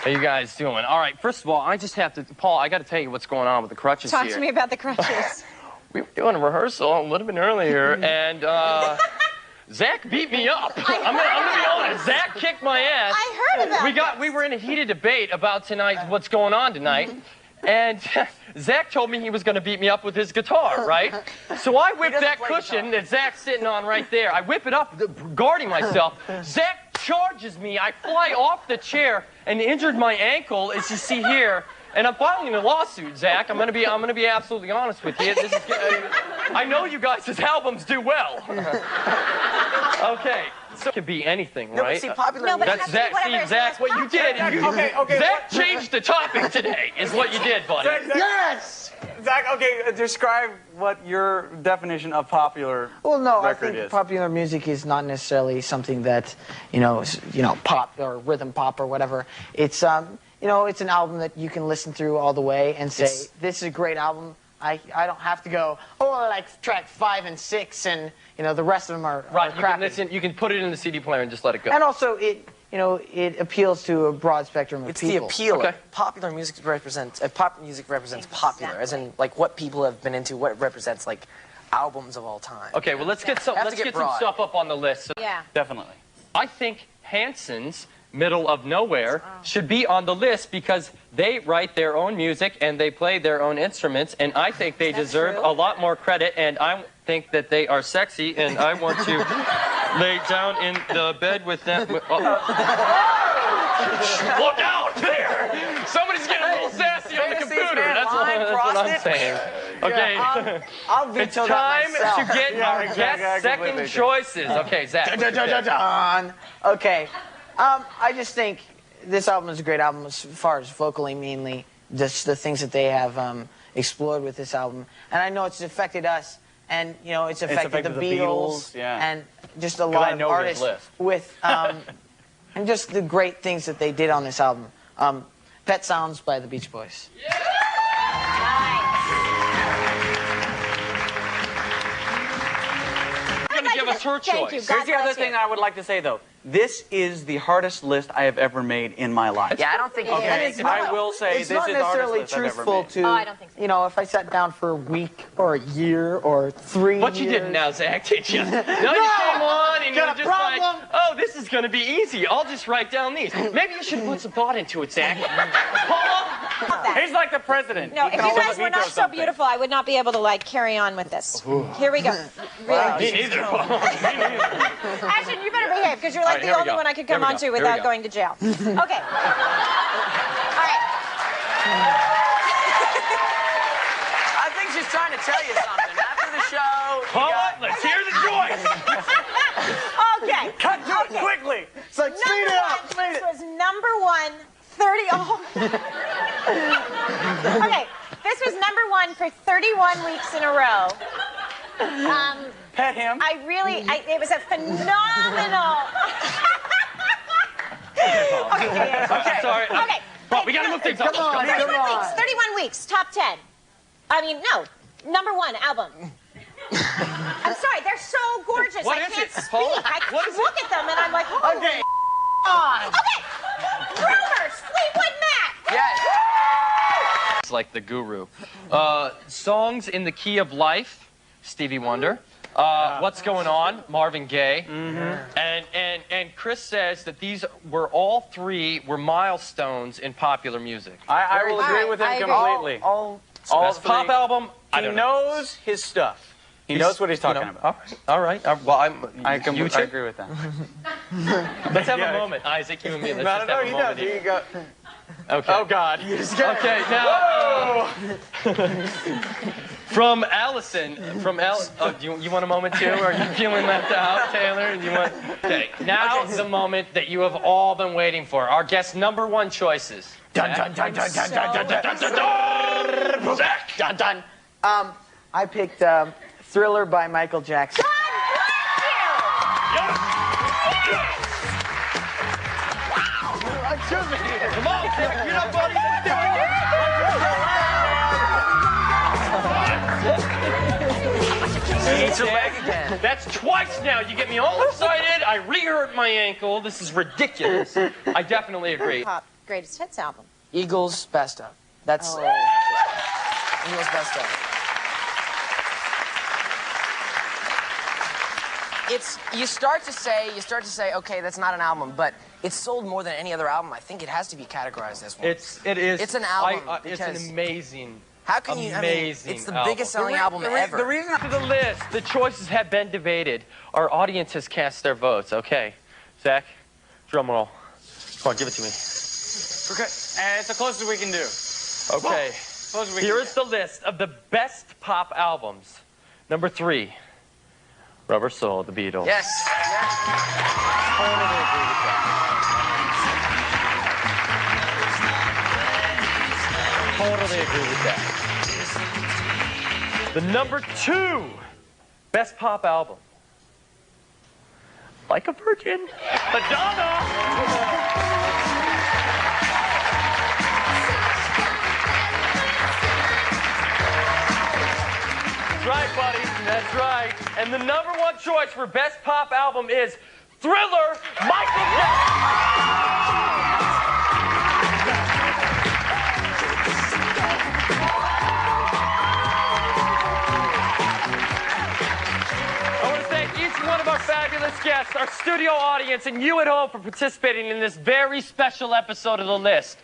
How you guys doing? All right, first of all, I just have to, Paul, I got to tell you what's going on with the crutches here. Talk to me about the crutches. We were doing a rehearsal a little bit earlier, and Zach beat me up. I'm gonna be honest. Zach kicked my ass. I heard about that. We were in a heated debate about tonight, what's going on tonight, and Zach told me he was gonna beat me up with his guitar, right? So I whip that cushion that Zach's sitting on right there. I whip it up, guarding myself. Zach charges me. I fly off the chair and injured my ankle, as you see here. And I'm filing a lawsuit, Zach. I'm gonna be absolutely honest with you. This is, I know you guys' albums do well. Okay, so it could be anything, right? But see, popular that's Zach. See, Zach, what you did. Okay. Zach changed the topic today. Is what you did, buddy. Yes. Zach, okay. Describe what your definition of popular. Well, no, I record think is. popular music is not necessarily something that pop or rhythm pop or whatever. It's it's an album that you can listen through all the way and say, this is a great album. I don't have to go, oh, I like track 5 and 6, and the rest of them are right. crappy. You can put it in the CD player and just let it go. And also, it appeals to a broad spectrum of people. It's the appeal. Okay. Popular music represents popular, as in like what people have been into, what it represents like albums of all time. Okay, well let's get some stuff up on the list. Yeah. Definitely. I think Hanson's Middle of Nowhere should be on the list because they write their own music and they play their own instruments, and I think they deserve a lot more credit, and I think that they are sexy, and I want to lay down in the bed with them. Look out there! Somebody's getting a little sassy on the computer. That's what I'm saying. Okay. I'll It's veto that time myself. to get our guest second choices. Okay, Zach. Okay. I just think this album is a great album as far as vocally, mainly. Just the things that they have explored with this album. And I know it's affected us, and, it's affected the Beatles, and just a lot of artists with, and just the great things that they did on this album. Pet Sounds by the Beach Boys. Give us her choice. Here's the other thing I would like to say, though. This is the hardest list I have ever made in my life. Yeah, I don't think. Okay, I will say this is the hardest list I've ever made. To, I don't think so. If I sat down for a week or a year or 3 years. But you didn't now, Zach, did you? No, you came on and you were just like, oh, this is going to be easy. I'll just write down these. Maybe you should put some thought into it, Zach. Paula? He's like the president. No, if you guys were not so beautiful, I would not be able to, carry on with this. Here we go. Me neither, Paula. Me neither. Ashton, you better behave, because you're like the only one I could come on to without going to jail. Okay. All right. I think she's trying to tell you something. After the show. Paula, let's hear the choice. Okay. Cut to it quickly. It's like, speed it up, speed it. This was number 1, 30. Oh. Okay. This was number 1 for 31 weeks in a row. Pet him. It was a phenomenal. Okay. Sorry. Okay. Paul, we got to move things up. Come on. 31 weeks, top 10. I mean, no, number 1 album. I'm sorry, they're so gorgeous. What I is can't it, speak. Paula? I What is look at them and I'm like, holy. Okay. Okay. Rumors, Fleetwood Mac. Yes. It's like the guru. Songs in the Key of Life, Stevie Wonder. What's Going On, Marvin Gaye. And Chris says that these were all 3 were milestones in popular music. I will agree with him completely. All Best pop album, I He don't know. knows his stuff. He knows what he's talking about. All right. Well, I you two? agree with that. Let's have a moment, Isaac, you and me. Let's just have a moment. Here you go. Okay. Oh, God. Okay, now from Allison, you want a moment too? Are you feeling left out, Taylor? Okay, now the moment that you have all been waiting for. Our guest number 1 choices. Dun dun dun dun dun dun dun dun dun dun Zach. dun dun. I picked Thriller by Michael Jackson. Come on, get up, buddy. It's your leg again. That's twice now. You get me all excited. I re-hurt my ankle. This is ridiculous. I definitely agree. greatest hits album? Eagles Best Of. That's Oh. Eagles Best Of. It's you start to say, okay, that's not an album, but it's sold more than any other album. I think it has to be categorized as one. It is. It's an album. It's an amazing. How can you? Amazing. It's the biggest selling album ever. The reason To the list, the choices have been debated. Our audience has cast their votes. Okay, Zach, drum roll. Come on, give it to me. Okay, and it's the closest we can do. Okay. Closest we Here can is the list of the best pop albums. Number 3, Rubber Soul, The Beatles. Yes. Totally agree with that. Totally agree with that. The number 2 best pop album. Like a Virgin, Madonna. That's right, buddy. That's right. And the number 1 choice for best pop album is Thriller, Michael Jackson. I want to thank each one of our fabulous guests, our studio audience, and you at home for participating in this very special episode of The List.